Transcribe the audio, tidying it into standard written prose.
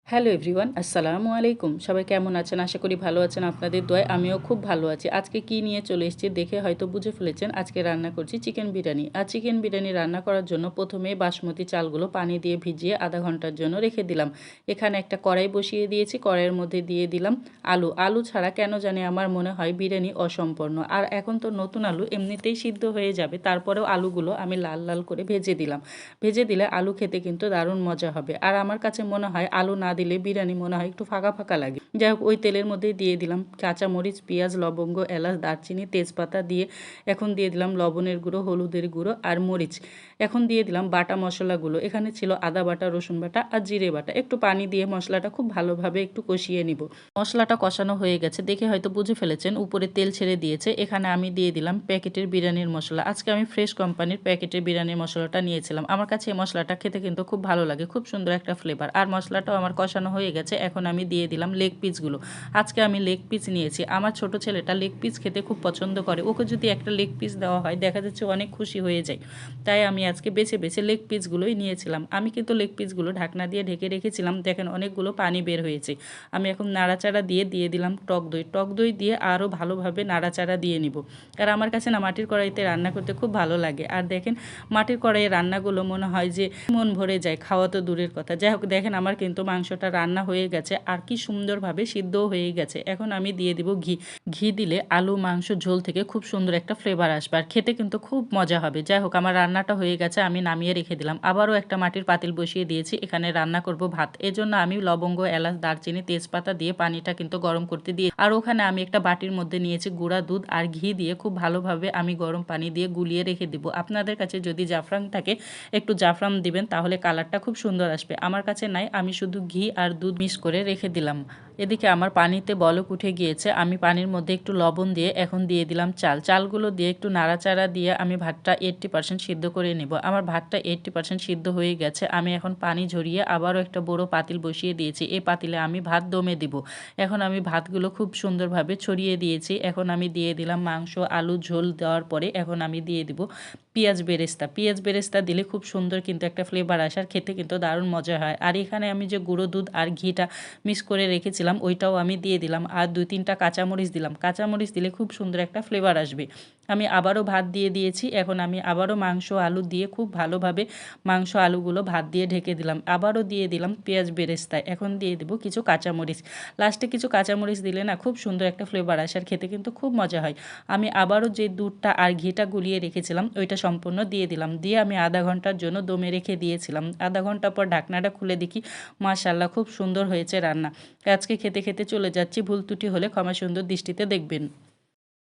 Hello everyone, আসসালামু আলাইকুম। সবাই কেমন আছেন? আশা করি ভালো আছেন, আপনাদের দোয়ায় আমিও খুব ভালো আছি। আজকে কি নিয়ে চলে এসেছি দেখে হয়তো বুঝে ফেলেছেন। আজকে রান্না করছি চিকেন বিরিয়ানি। আর চিকেন বিরিয়ানি রান্না করার জন্য প্রথমে বাসমতি চালগুলো পানি দিয়ে ভিজিয়ে আধা ঘন্টার জন্য রেখে দিলাম। এখানে একটা কড়াই বসিয়ে দিয়েছি, কড়াইয়ের মধ্যে দিয়ে দিলাম আলু। আলু ছাড়া কেন জানি আমার মনে হয় বিরিয়ানি অসম্পূর্ণ। আর এখন তো নতুন আলু এমনিতেই সিদ্ধ হয়ে যাবে, তারপরেও আলুগুলো আমি লাল লাল করে ভেজে দিলাম। ভেজে দিলে আলু খেতে কিন্তু দারুণ মজা হবে। আর আমার কাছে মনে হয় আলু না দিলে বিরিয়ানি মনে হয় একটু ফাঁকা ফাঁকা লাগে। যাই হোক, ওই তেলের মধ্যেই দিয়ে দিলাম কাঁচামরিচ, পেঁয়াজ, লবঙ্গ, এলাচ, দারচিনি, তেজপাতা দিয়ে এখন দিয়ে দিলাম লবণের গুঁড়ো, হলুদের গুঁড়ো আর মরিচ। এখন দিয়ে দিলাম বাটা মশলাগুলো। এখানে ছিল আদা বাটা, রসুন বাটা আর জিরে বাটা। একটু পানি দিয়ে মশলাটা খুব ভালোভাবে একটু কষিয়ে নিব। মশলাটা কষানো হয়ে গেছে দেখে হয়তো বুঝে ফেলেছেন, উপরে তেল ছেড়ে দিয়েছে। এখানে আমি দিয়ে দিলাম প্যাকেটের বিরিয়ানির মশলা। আজকে আমি ফ্রেশ কোম্পানির প্যাকেটের বিরিয়ানির মশলাটা নিয়েছিলাম। আমার কাছে এই মশলাটা খেতে কিন্তু খুব ভালো লাগে, খুব সুন্দর একটা ফ্লেভার। আর মশলাটাও আমার কষানো হয়ে গেছে। এখন আমি দিয়ে দিলাম লেগ পিসগুলো। আজকে আমি লেগ পিস নিয়েছি। আমার ছোট ছেলেটা লেগ পিস খেতে খুব পছন্দ করে। ওকে যদি একটা লেগ পিস দেওয়া হয় দেখা যাচ্ছে অনেক খুশি হয়ে যায়। তাই আমি আজকে বেছে বেছে লেগ পিসগুলোই নিয়েছিলাম। আমি কিন্তু লেগ পিসগুলো ঢাকনা দিয়ে ঢেকে রেখেছিলাম। দেখেন অনেকগুলো পানি বের হয়েছে। আমি এখন নাড়াচাড়া দিয়ে দিলাম টক দই। টক দই দিয়ে আরও ভালোভাবে নাড়াচাড়া দিয়ে নিব। আর আমার কাছে না মাটির কড়াইতে রান্না করতে খুব ভালো লাগে। আর দেখেন মাটির কড়াইয়ের রান্নাগুলো মনে হয় যে মন ভরে যায়, খাওয়া তো দূরের কথা। যাই হোক, দেখেন আমার কিন্তু মাংসটা রান্না হয়ে গেছে আর কি সুন্দরভাবে সিদ্ধও হয়ে গেছে। এখন আমি দিয়ে দিব ঘি। ঘি দিলে আলু মাংস ঝোল থেকে খুব সুন্দর একটা ফ্লেভার আসবে আর খেতে কিন্তু খুব মজা হবে। যাই হোক, আমার রান্নাটা হয়ে গেছে, আমি নামিয়ে রেখে দিলাম। আবারও একটা মাটির পাতিল বসিয়ে দিয়েছি। এখানে রান্না করব ভাত। এজন্য আমি লবঙ্গ, এলাচ, দারচিনি, তেজপাতা দিয়ে পানিটা কিন্তু গরম করতে দিয়ে, আর ওখানে আমি একটা বাটির মধ্যে নিয়েছি গুঁড়া দুধ আর ঘি দিয়ে খুব ভালোভাবে আমি গরম পানি দিয়ে গুলিয়ে রেখে দিব। আপনাদের কাছে যদি জাফরান থাকে একটু জাফরান দিবেন, তাহলে কালারটা খুব সুন্দর আসবে। আমার কাছে নাই, আমি শুধু ঘি আর দুধ মিক্স করে রেখে দিলাম। এদিকে আমার পানিতে বলক উঠে গিয়েছে। আমি পানির মধ্যে একটু লবণ দিয়ে এখন দিয়ে দিলাম চাল। চালগুলো দিয়ে একটু নাড়াচাড়া দিয়ে আমি ভাতটা 80% সিদ্ধ করে নেব। আমার ভাতটা 80% সিদ্ধ হয়ে গেছে। আমি এখন পানি ঝরিয়ে আবারও একটা বড় পাতিল বসিয়ে দিয়েছি। এই পাতিলে আমি ভাত দমে দিব। এখন আমি ভাতগুলো খুব সুন্দরভাবে ছড়িয়ে দিয়েছি। এখন আমি দিয়ে দিলাম মাংস, আলু ঝোল দেওয়ার পরে এখন আমি দিয়ে দিব পেঁয়াজ বেরেস্তা। পেঁয়াজ বেরেস্তা দিলে খুব সুন্দর কিন্তু একটা ফ্লেভার আসার খেতে কিন্তু দারুণ মজা হয়। আর এখানে আমি যে গুঁড়ো দুধ আর ঘিটা মিক্স করে রেখেছিলাম ওইটাও আমি দিয়ে দিলাম। আর 2-3টা কাঁচামরিচ দিলাম। কাঁচামরিচ দিলে খুব সুন্দর একটা ফ্লেভার আসবে। আমি আবারও ভাত দিয়ে দিয়েছি। এখন আমি আবারও মাংস আলু দিয়ে খুব ভালোভাবে মাংস আলুগুলো ভাত দিয়ে ঢেকে দিলাম। আবারও দিয়ে দিলাম পেঁয়াজ বেরেস্তা। এখন দিয়ে দেবো কিছু কাঁচামরিচ। লাস্টে কিছু কাঁচামরিচ দিলে না খুব সুন্দর একটা ফ্লেভার আসে আর খেতে কিন্তু খুব মজা হয়। আমি আবারও যে দুধটা আর ঘিটা গুলিয়ে রেখেছিলাম ওইটা সম্পূর্ণ দিয়ে দিলাম। দিয়ে আমি আধা ঘন্টার জন্য দমে রেখে দিয়েছিলাম। আধা ঘন্টা পর ঢাকনাটা খুলে দেখি মাশাআল্লাহ খুব সুন্দর হয়েছে রান্না। আজকে খেতে খেতে চলে যাচ্ছি। ভুল ত্রুটি হলে ক্ষমা সুন্দর দৃষ্টিতে দেখবেন।